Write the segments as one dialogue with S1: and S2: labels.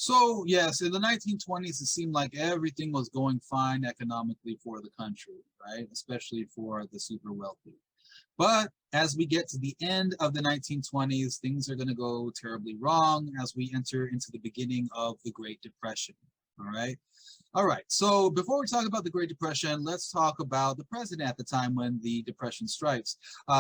S1: So yes, in the 1920s, it seemed like everything was going fine economically for the country, right? Especially for the super wealthy. But as we get to the end of the 1920s, things are going to go terribly wrong as we enter into the beginning of the Great Depression. All right. All right. So before we talk about the Great Depression, let's talk about the president at the time when the Depression strikes.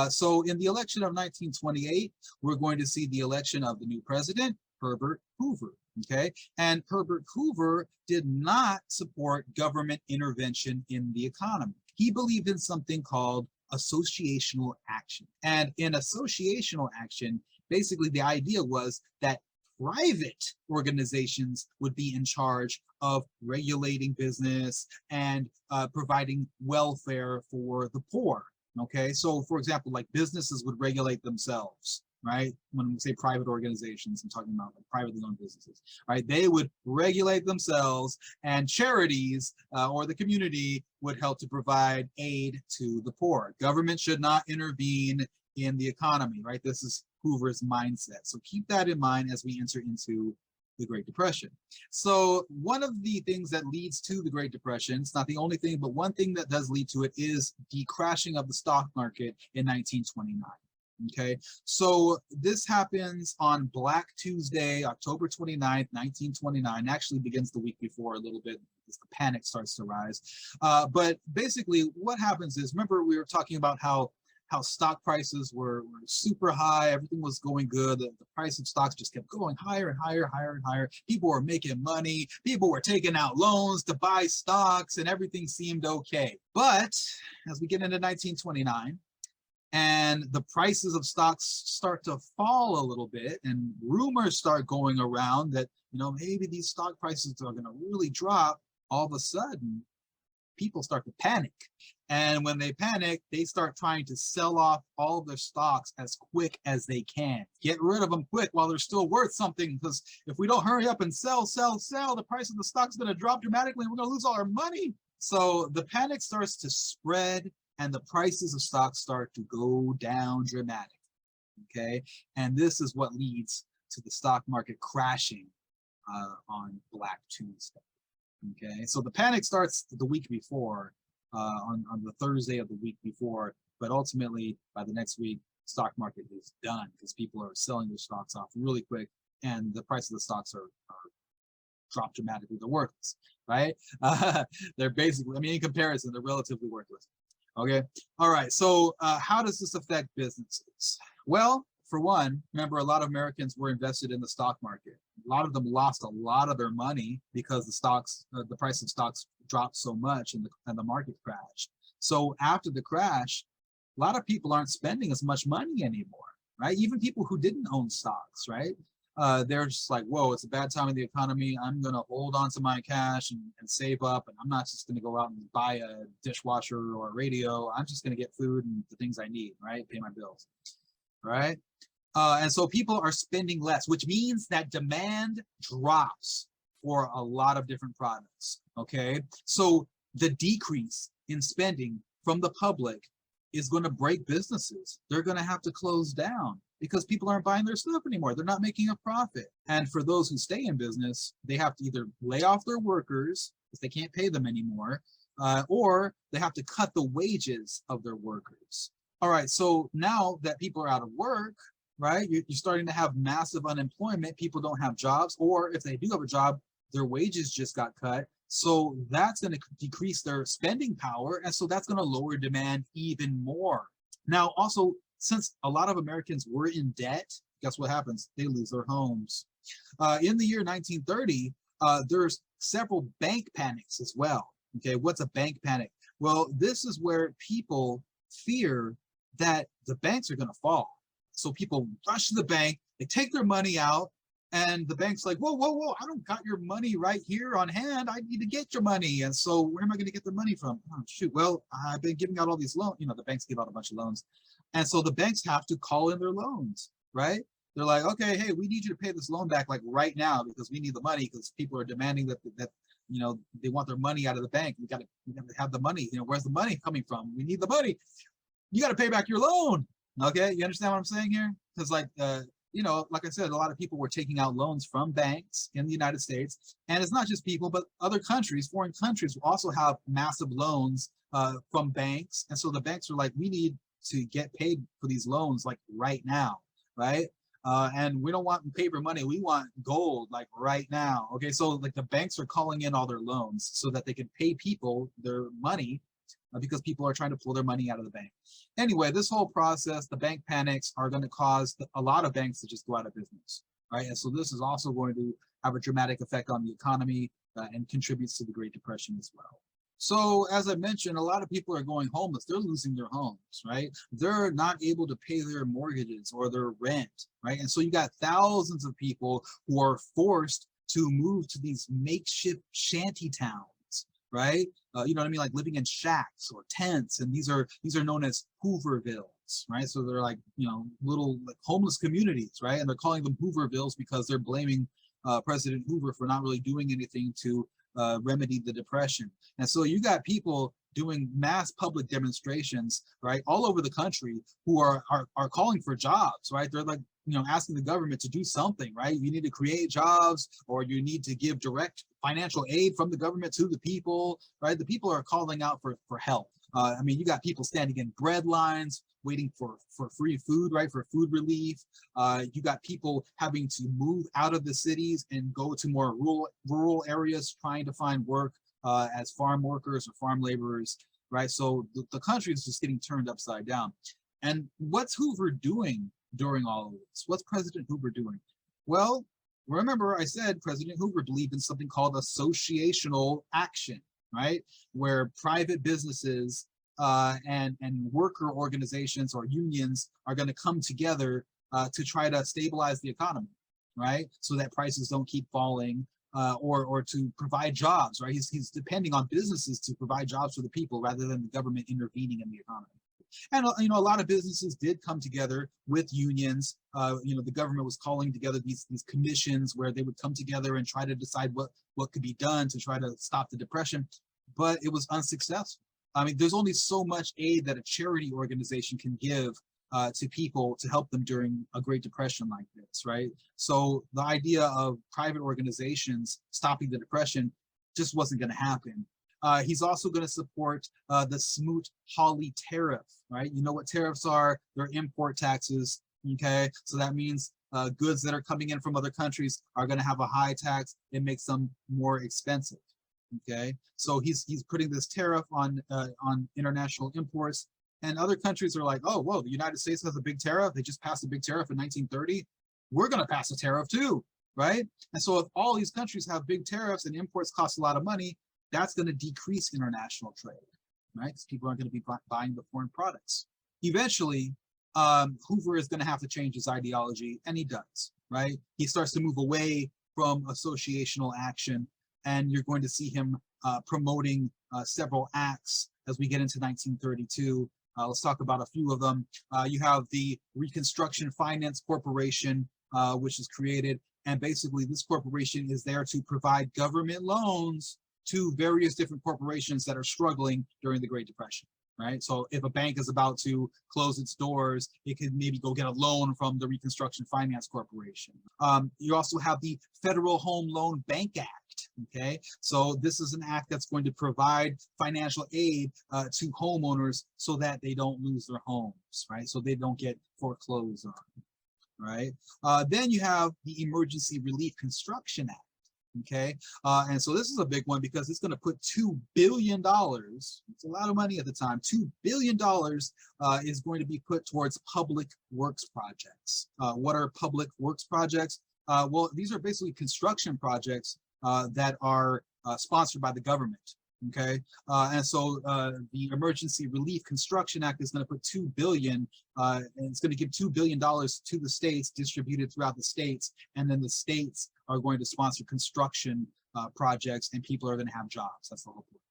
S1: So in the election of 1928, we're going to see the election of the new president, Herbert Hoover. Okay. And Herbert Hoover did not support government intervention in the economy. He believed in something called associational action. And in associational action, basically the idea was that private organizations would be in charge of regulating business and providing welfare for the poor. Okay, so for example, like businesses would regulate themselves, right? When we say private organizations, I'm talking about like privately owned businesses, right? They would regulate themselves, and charities or the community would help to provide aid to the poor. Government should not intervene in the economy, right? This is Hoover's mindset. So keep that in mind as we enter into the Great Depression. So one of the things that leads to the Great Depression, it's not the only thing, but one thing that does lead to it is the crashing of the stock market in 1929. Okay, so this happens on Black Tuesday, October 29th, 1929. Actually begins the week before a little bit as the panic starts to rise. But basically what happens is, remember we were talking about how stock prices were super high, everything was going good, the price of stocks just kept going higher and higher, higher and higher. People were making money, people were taking out loans to buy stocks, and everything seemed okay. But as we get into 1929, and the prices of stocks start to fall a little bit, and rumors start going around that, you know, maybe these stock prices are going to really drop. All of a sudden, people start to panic. And when they panic, they start trying to sell off all of their stocks as quick as they can. Get rid of them quick while they're still worth something, because if we don't hurry up and sell, the price of the stock's going to drop dramatically and we're going to lose all our money. So the panic starts to spread, and the prices of stocks start to go down dramatically, okay? And this is what leads to the stock market crashing on Black Tuesday, okay? So the panic starts the week before, on the Thursday of the week before, but ultimately by the next week, stock market is done because people are selling their stocks off really quick, and the price of the stocks are dropped dramatically. They're worthless, right? They're basically, I mean, in comparison, they're relatively worthless. Okay, all right, so how does this affect businesses? Well, for one, remember a lot of Americans were invested in the stock market. A lot of them lost a lot of their money because the price of stocks dropped so much and the market crashed. So after the crash, a lot of people aren't spending as much money anymore, right? Even people who didn't own stocks, right? They're just like, whoa, it's a bad time in the economy. I'm going to hold on to my cash and save up. And I'm not just going to go out and buy a dishwasher or a radio. I'm just going to get food and the things I need, right? Pay my bills, right? And so people are spending less, which means that demand drops for a lot of different products, okay? So the decrease in spending from the public is going to break businesses. They're going to have to close down because people aren't buying their stuff anymore. They're not making a profit. And for those who stay in business, they have to either lay off their workers if they can't pay them anymore, or they have to cut the wages of their workers. All right, so now that people are out of work, right, you're starting to have massive unemployment. People don't have jobs, or if they do have a job, their wages just got cut. So that's going to decrease their spending power, and so that's going to lower demand even more. Now, also, since a lot of Americans were in debt, guess what happens? They lose their homes. In the year 1930, there's several bank panics as well. Okay, what's a bank panic? Well, this is where people fear that the banks are going to fall. So people rush to the bank, they take their money out, and the bank's like, whoa, whoa, whoa, I don't got your money right here on hand. I need to get your money. And so where am I going to get the money from? Oh, shoot, well, I've been giving out all these loans. You know, the banks give out a bunch of loans. And so the banks have to call in their loans, right? They're like, okay, hey, we need you to pay this loan back like right now because we need the money because people are demanding that you know, they want their money out of the bank. We got to have the money. You know, where's the money coming from? We need the money. You got to pay back your loan. Okay, you understand what I'm saying here? Because like you know, like I said, a lot of people were taking out loans from banks in the United States. And it's not just people, but other countries, foreign countries also have massive loans from banks. And so the banks are like, we need to get paid for these loans like right now, right? And we don't want paper money. We want gold like right now. Okay, so like the banks are calling in all their loans so that they can pay people their money because people are trying to pull their money out of the bank. Anyway, this whole process, the bank panics are going to cause a lot of banks to just go out of business, right? And so this is also going to have a dramatic effect on the economy and contributes to the Great Depression as well. So as I mentioned, a lot of people are going homeless. They're losing their homes, right? They're not able to pay their mortgages or their rent, right? And so you got thousands of people who are forced to move to these makeshift shanty towns, right? You know what I mean? Like living in shacks or tents, and these are known as Hoovervilles, right? So they're like, you know, little like homeless communities, right? And they're calling them Hoovervilles because they're blaming President Hoover for not really doing anything to remedy the Depression. And so you got people doing mass public demonstrations, right, all over the country who are calling for jobs, right? They're like, you know, asking the government to do something, right? You need to create jobs, or you need to give direct financial aid from the government to the people, right? The people are calling out for help. I mean, you got people standing in bread lines, waiting for free food, right? For food relief. You got people having to move out of the cities and go to more rural areas, trying to find work as farm workers or farm laborers, right? So the country is just getting turned upside down. And what's Hoover doing during all of this? What's President Hoover doing? Well, remember I said President Hoover believed in something called associational action, right? Where private businesses and worker organizations or unions are going to come together to try to stabilize the economy, right? So that prices don't keep falling, or to provide jobs, right? He's depending on businesses to provide jobs for the people rather than the government intervening in the economy. And you know, a lot of businesses did come together with unions. You know, the government was calling together these commissions where they would come together and try to decide what could be done to try to stop the Depression, but it was unsuccessful. I mean, there's only so much aid that a charity organization can give to people to help them during a Great Depression like this, right? So the idea of private organizations stopping the Depression just wasn't going to happen. He's also going to support the Smoot-Hawley tariff, right? You know what tariffs are? They're import taxes, okay? So that means goods that are coming in from other countries are going to have a high tax. It makes them more expensive, okay? So he's putting this tariff on international imports, and other countries are like, oh, whoa, the United States has a big tariff. They just passed a big tariff in 1930. We're going to pass a tariff too, right? And so if all these countries have big tariffs and imports cost a lot of money, that's going to decrease international trade, right? Because people aren't going to be buying the foreign products. Eventually, Hoover is going to have to change his ideology, and he does, right? He starts to move away from associational action, and you're going to see him promoting several acts as we get into 1932. Let's talk about a few of them. You have the Reconstruction Finance Corporation, which is created, and basically this corporation is there to provide government loans to various different corporations that are struggling during the Great Depression, right? So if a bank is about to close its doors, it could maybe go get a loan from the Reconstruction Finance Corporation. You also have the Federal Home Loan Bank Act, okay? So this is an act that's going to provide financial aid to homeowners so that they don't lose their homes, right? So they don't get foreclosed on, right? Then you have the Emergency Relief Construction Act. Okay, and so this is a big one because it's going to put $2 billion, it's a lot of money at the time, $2 billion is going to be put towards public works projects. What are public works projects? Well, these are basically construction projects that are sponsored by the government. Okay, and so the Emergency Relief Construction Act is going to put $2 billion, and it's going to give $2 billion to the states, distributed throughout the states, and then the states are going to sponsor construction projects, and people are going to have jobs. That's the whole point.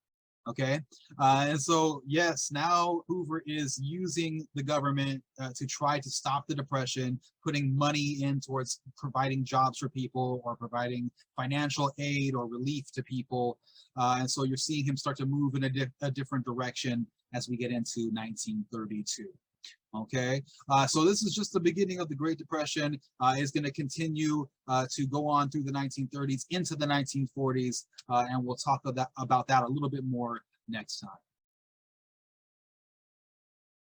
S1: Okay, and so yes, now Hoover is using the government to try to stop the Depression, putting money in towards providing jobs for people or providing financial aid or relief to people, and so you're seeing him start to move in a different direction as we get into 1932. Okay, so this is just the beginning of the Great Depression. It's going to continue to go on through the 1930s into the 1940s, and we'll talk about that a little bit more next time.